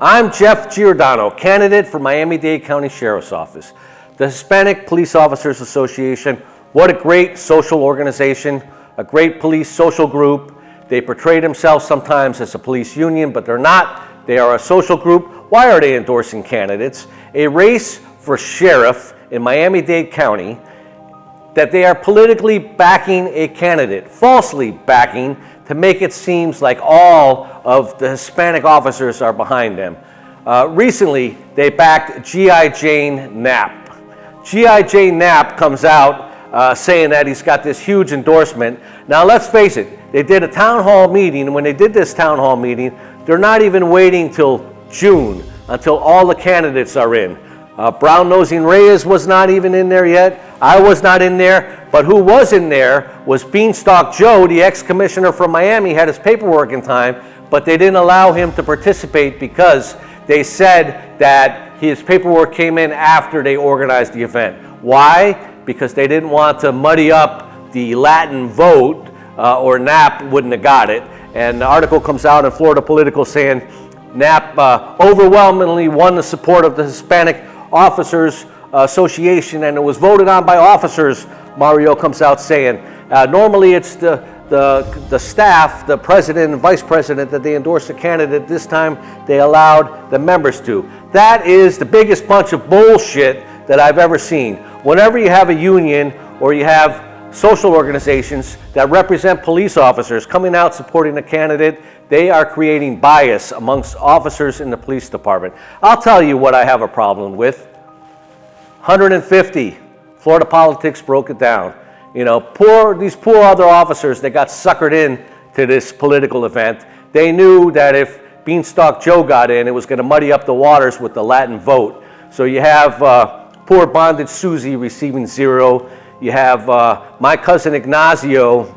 I'm Jeff Giordano, candidate for Miami-Dade County Sheriff's Office. The Hispanic Police Officers Association, what a great social organization, a great police social group. They portray themselves sometimes as a police union, but they're not. They are a social group. Why are they endorsing candidates? A race for sheriff in Miami-Dade County, that they are politically backing a candidate, falsely backing, to make it seem like all of the Hispanic officers are behind them. Recently, they backed G.I. Jane Knapp. G.I. Jane Knapp comes out saying that he's got this huge endorsement. Now let's face it, they did a town hall meeting, and when they did this town hall meeting, they're not even waiting till June until all the candidates are in. Brown-nosing Reyes was not even in there yet. I was not in there, but who was in there was Beanstalk Joe, the ex-commissioner from Miami, had his paperwork in time, but they didn't allow him to participate because they said that his paperwork came in after they organized the event. Why? Because they didn't want to muddy up the Latin vote, or Knapp wouldn't have got it. And the article comes out in Florida Political saying Knapp overwhelmingly won the support of the Hispanic Officers Association, and it was voted on by officers, Mario comes out saying. Normally it's the staff, the president and vice president, that they endorse a candidate. This time they allowed the members to. That is the biggest bunch of bullshit that I've ever seen. Whenever you have a union or you have social organizations that represent police officers coming out supporting a candidate, they are creating bias amongst officers in the police department. I'll tell you what I have a problem with. 150. Florida Politics broke it down. You know, these poor other officers, they got suckered in to this political event. They knew that if Beanstalk Joe got in, it was going to muddy up the waters with the Latin vote. So you have poor Bondage Susie receiving 0. You have my cousin Ignacio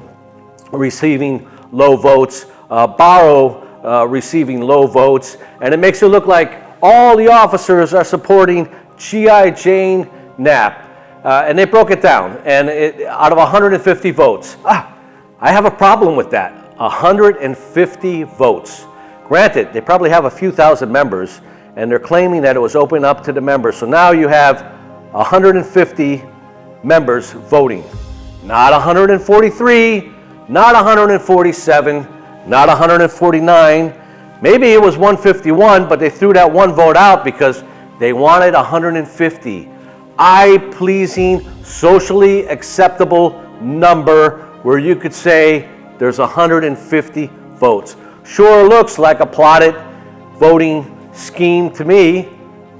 receiving low votes, Barrow receiving low votes, and it makes it look like all the officers are supporting G.I. Jane Knapp. And they broke it down, and out of 150 votes, I have a problem with that. 150 votes. Granted, they probably have a few thousand members, and they're claiming that it was open up to the members. So now you have 150 members voting. Not 143, not 147, not 149. Maybe it was 151, but they threw that one vote out because they wanted 150. Eye-pleasing, socially acceptable number where you could say there's 150 votes. Sure looks like a plotted voting scheme to me.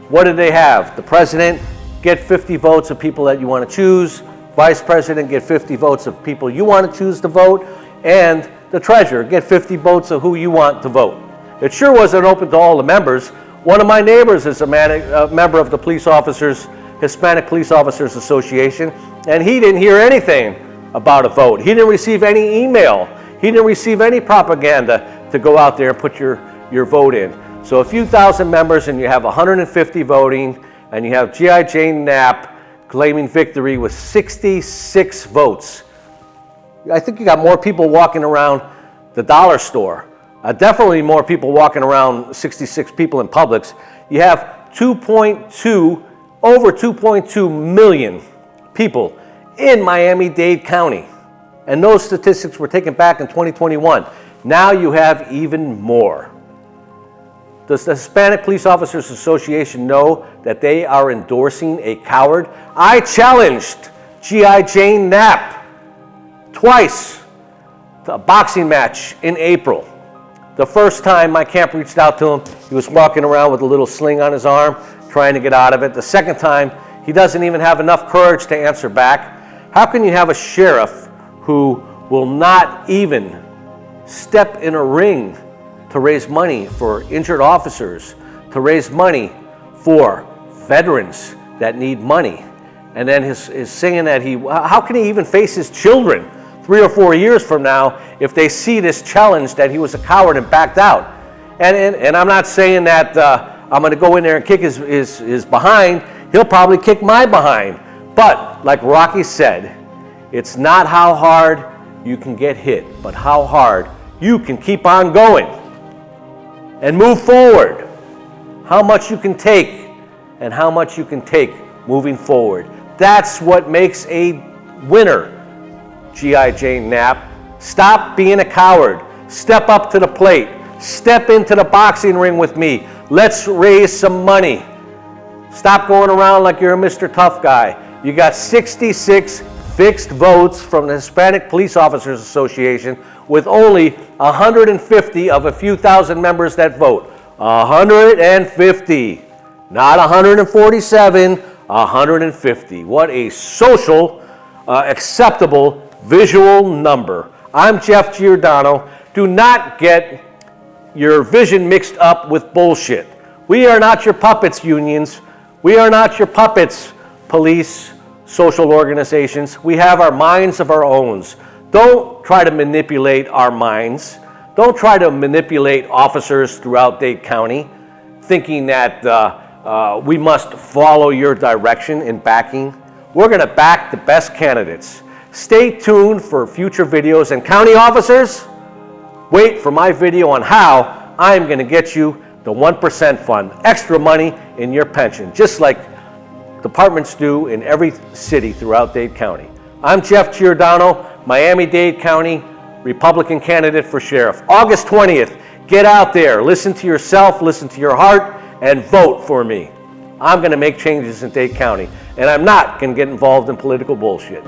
What did they have? The president get 50 votes of people that you want to choose, vice president get 50 votes of people you want to choose to vote, and the treasurer get 50 votes of who you want to vote. It sure wasn't open to all the members. One of my neighbors is a member of the Hispanic Police Officers Association, and he didn't hear anything about a vote. He didn't receive any email. He didn't receive any propaganda to go out there and put your vote in. So a few thousand members, and you have 150 voting, and you have G.I. Jane Knapp claiming victory with 66 votes. I think you got more people walking around the dollar store. Definitely more people walking around, 66 people in Publix. You have over 2.2 million people in Miami-Dade County. And those statistics were taken back in 2021. Now you have even more. Does the Hispanic Police Officers Association know that they are endorsing a coward? I challenged G.I. Jane Knapp twice to a boxing match in April. The first time my camp reached out to him, he was walking around with a little sling on his arm, trying to get out of it. The second time, he doesn't even have enough courage to answer back. How can you have a sheriff who will not even step in a ring to raise money for injured officers, to raise money for veterans that need money? And then his saying that how can he even face his children 3 or 4 years from now if they see this challenge that he was a coward and backed out? And I'm not saying that I'm going to go in there and kick his behind. He'll probably kick my behind. But like Rocky said, it's not how hard you can get hit, but how hard you can keep on going and move forward. how much you can take and how much you can take moving forward. That's what makes a winner, G.I. Jane Knapp. Stop being a coward. Step up to the plate. Step into the boxing ring with me. Let's raise some money. Stop going around like you're a Mr. Tough Guy. You got 66 fixed votes from the Hispanic Police Officers Association with only 150 of a few thousand members that vote. 150, not 147, 150. What a social, acceptable visual number. I'm Jeff Giordano. Do not get your vision mixed up with bullshit. We are not your puppets, unions. We are not your puppets, police, social organizations. We have our minds of our own. Don't try to manipulate our minds. Don't try to manipulate officers throughout Dade County, thinking that we must follow your direction in backing. We're going to back the best candidates. Stay tuned for future videos, and county officers, wait for my video on how I'm going to get you the 1% fund, extra money in your pension, just like departments do in every city throughout Dade County. I'm Jeff Giordano, Miami-Dade County Republican candidate for sheriff. August 20th, get out there, listen to yourself, listen to your heart, and vote for me. I'm going to make changes in Dade County, and I'm not going to get involved in political bullshit.